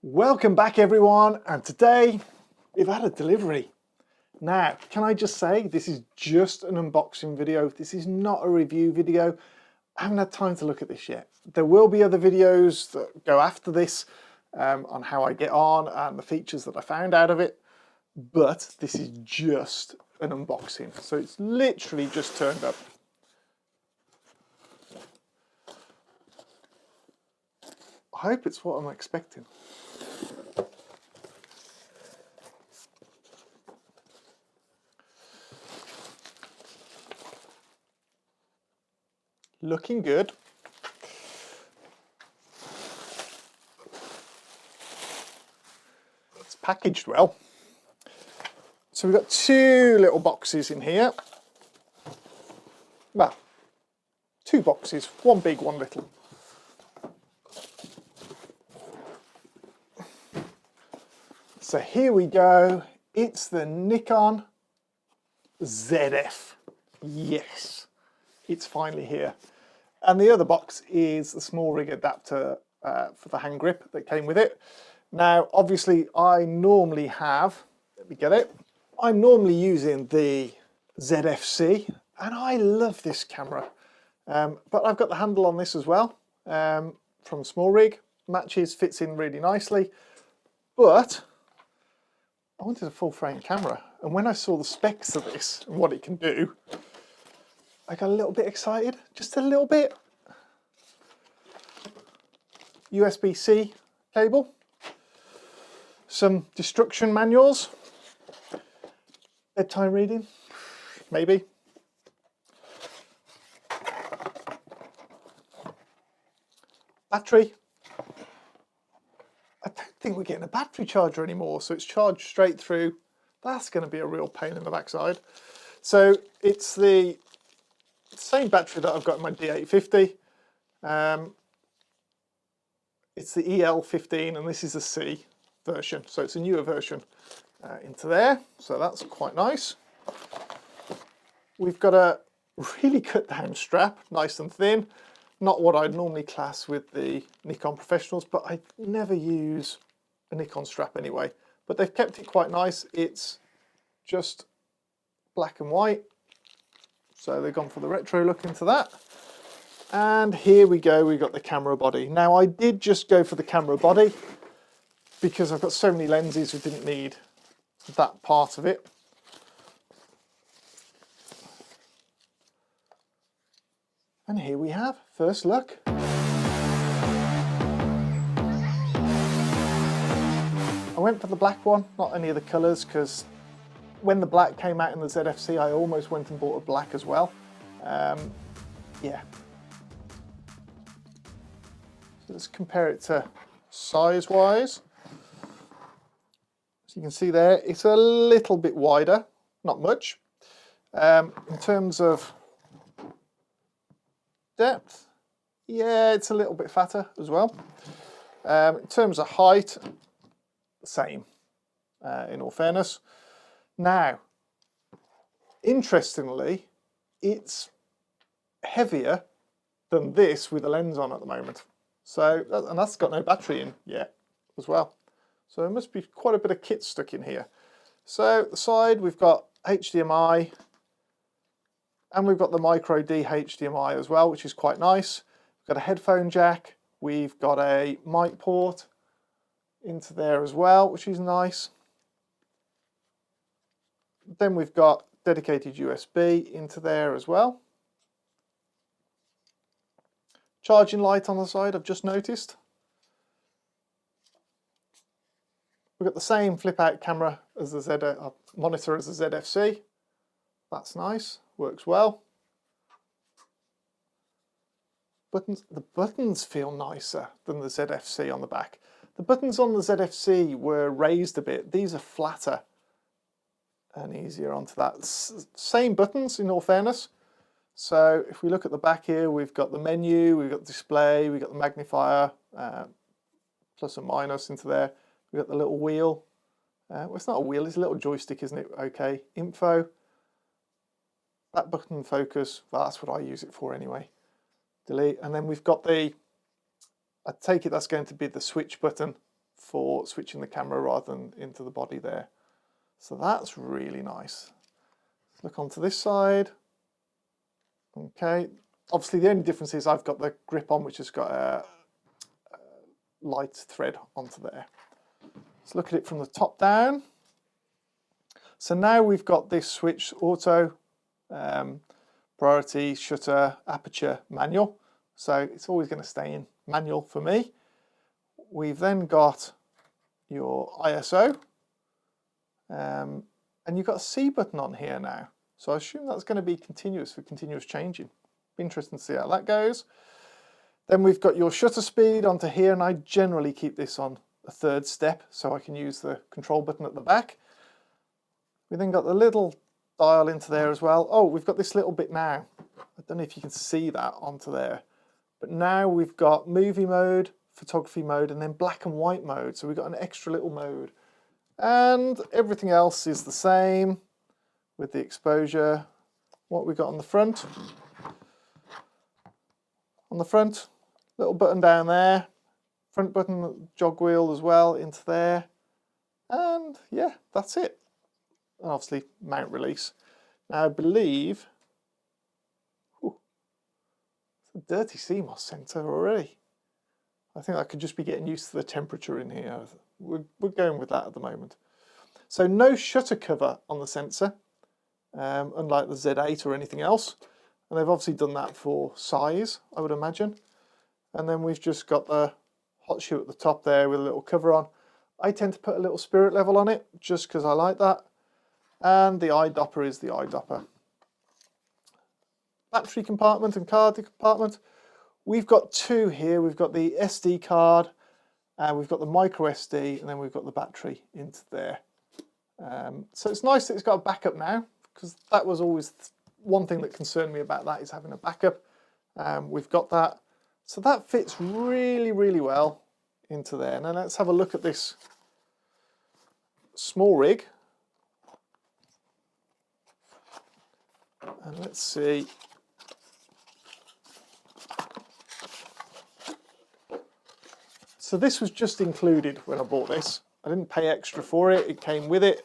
Welcome back everyone, and today we've had a delivery. Now, can I just say, this is just an unboxing video. This is not a review video. I haven't had time to look at this yet. There will be other videos that go after this on how I get on and the features that I found out of it, but this is just an unboxing. So it's literally just turned up. I hope it's what I'm expecting. Looking good. It's packaged well. So we've got two little boxes in here. Well, two boxes, one big, one little. So here we go. It's the Nikon Zf. Yes, it's finally here. And the other box is the SmallRig adapter for the hand grip that came with it. Now, obviously, I normally have, let me get it. I'm normally using the ZFC, and I love this camera. But I've got the handle on this as well from SmallRig. Matches, fits in really nicely. But I wanted a full frame camera, and when I saw the specs of this and what it can do, I got a little bit excited, just a little bit. USB-C cable, some instruction manuals, bedtime reading, maybe. Battery. I don't think we're getting a battery charger anymore, so it's charged straight through. That's going to be a real pain in the backside. So it's the same battery that I've got in my D850. It's the EL15, and this is the C version, so it's a newer version into there, so that's quite nice. We've got a really cut down strap, nice and thin, not what I'd normally class with the Nikon Professionals, but I never use a Nikon strap anyway, but they've kept it quite nice. It's just black and white, so they've gone for the retro look into that. And here we go, we've got the camera body. Now, I did just go for the camera body because I've got so many lenses who didn't need that part of it. And here we have, first look. I went for the black one, not any of the colours, because when the black came out in the ZFC, I almost went and bought a black as well. Yeah. So let's compare it to size-wise. So you can see there, it's a little bit wider, not much. In terms of depth, yeah, it's a little bit fatter as well. In terms of height, same, in all fairness. Now, interestingly, it's heavier than this with a lens on at the moment. So, and that's got no battery in yet as well. So there must be quite a bit of kit stuck in here. So the side, we've got HDMI, and we've got the micro D HDMI as well, which is quite nice. We've got a headphone jack. We've got a mic port into there as well, which is nice. Then we've got dedicated USB into there as well. Charging light on the side, I've just noticed. We've got the same flip out camera as the monitor as the ZFC. That's nice, works well. The buttons feel nicer than the ZFC on the back. The buttons on the ZFC were raised a bit. These are flatter and easier onto that. Same buttons in all fairness. So if we look at the back here, we've got the menu, we've got the display, we've got the magnifier, plus and minus into there. We've got the little wheel. Well, it's not a wheel, it's a little joystick, isn't it? Okay, info. That button focus, well, that's what I use it for anyway. Delete, and then we've got the, I take it that's going to be the switch button for switching the camera rather than into the body there. So that's really nice. Let's look onto this side. Okay, obviously the only difference is I've got the grip on, which has got a light thread onto there. Let's look at it from the top down. So now we've got this switch: auto, priority, shutter, aperture, manual. So it's always going to stay in manual for me. We've then got your ISO, and you've got a C button on here now. So I assume that's going to be continuous for continuous changing. Be interesting to see how that goes. Then we've got your shutter speed onto here, and I generally keep this on a third step so I can use the control button at the back. We then got the little dial into there as well. Oh, we've got this little bit now. I don't know if you can see that onto there, but now we've got movie mode, photography mode, and then black and white mode. So we've got an extra little mode, and everything else is the same with the exposure. What we got on the front? On the front, little button down there, front button, jog wheel as well into there, and yeah, that's it. And obviously mount release. Now I believe, it's a dirty CMOS sensor already. I think I could just be getting used to the temperature in here. We're going with that at the moment. So no shutter cover on the sensor, unlike the Z8 or anything else. And they've obviously done that for size, I would imagine. And then we've just got the hot shoe at the top there with a little cover on. I tend to put a little spirit level on it just because I like that. And the eyedropper is the eyedropper. Battery compartment and card compartment. We've got two here. We've got the SD card, we've got the micro SD, and then we've got the battery into there. So it's nice that it's got a backup now, because that was always one thing that concerned me about that, is having a backup. We've got that. So that fits really, really well into there. Now let's have a look at this SmallRig. And let's see. So this was just included when I bought this. I didn't pay extra for it, it came with it.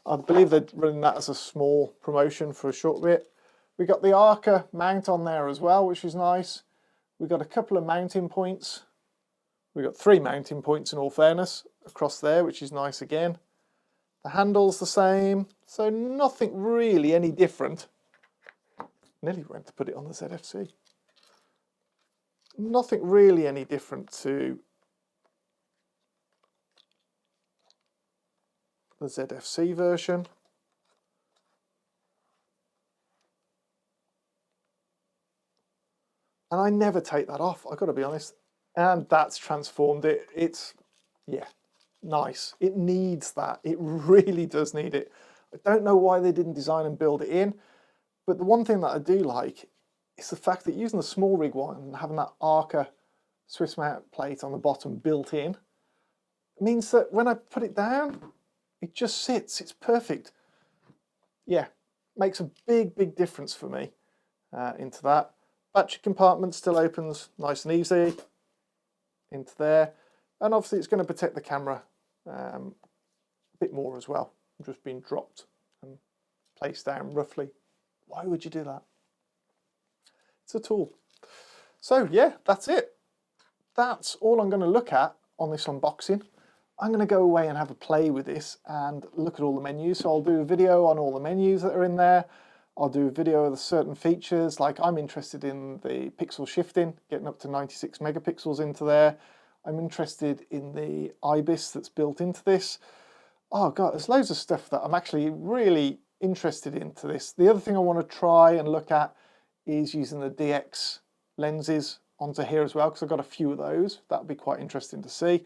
I believe they're running that as a small promotion for a short bit. We got the Arca mount on there as well, which is nice. We got a couple of mounting points. We got 3 mounting points in all fairness across there, which is nice again. The handle's the same, so nothing really any different. Nearly went to put it on the ZFC. Nothing really any different to the ZFC version. And I never take that off, I've got to be honest. And that's transformed it. It's, yeah, nice. It needs that. It really does need it. I don't know why they didn't design and build it in, but the one thing that I do like is the fact that using the SmallRig one and having that Arca Swiss mount plate on the bottom built in means that when I put it down, it just sits. It's perfect. Yeah, makes a big, big difference for me into that. Battery compartment still opens nice and easy into there. And obviously it's going to protect the camera a bit more as well. Just being dropped and placed down roughly. Why would you do that? It's a tool. So yeah, that's it. That's all I'm going to look at on this unboxing. I'm going to go away and have a play with this and look at all the menus. So I'll do a video on all the menus that are in there. I'll do a video of the certain features, like I'm interested in the pixel shifting, getting up to 96 megapixels into there. I'm interested in the IBIS that's built into this. Oh God, there's loads of stuff that I'm actually really interested into this. The other thing I want to try and look at is using the DX lenses onto here as well, because I've got a few of those. That'd be quite interesting to see.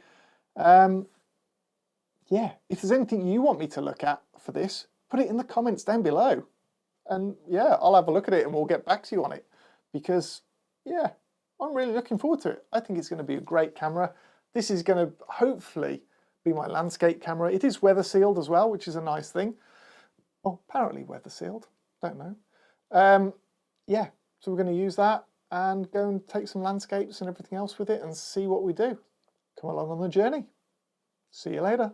Yeah, if there's anything you want me to look at for this, put it in the comments down below. And yeah, I'll have a look at it and we'll get back to you on it. Because yeah, I'm really looking forward to it. I think it's going to be a great camera. This is going to hopefully be my landscape camera. It is weather sealed as well, which is a nice thing. Well, apparently weather sealed, don't know. Yeah, so we're going to use that and go and take some landscapes and everything else with it and see what we do. Come along on the journey. See you later.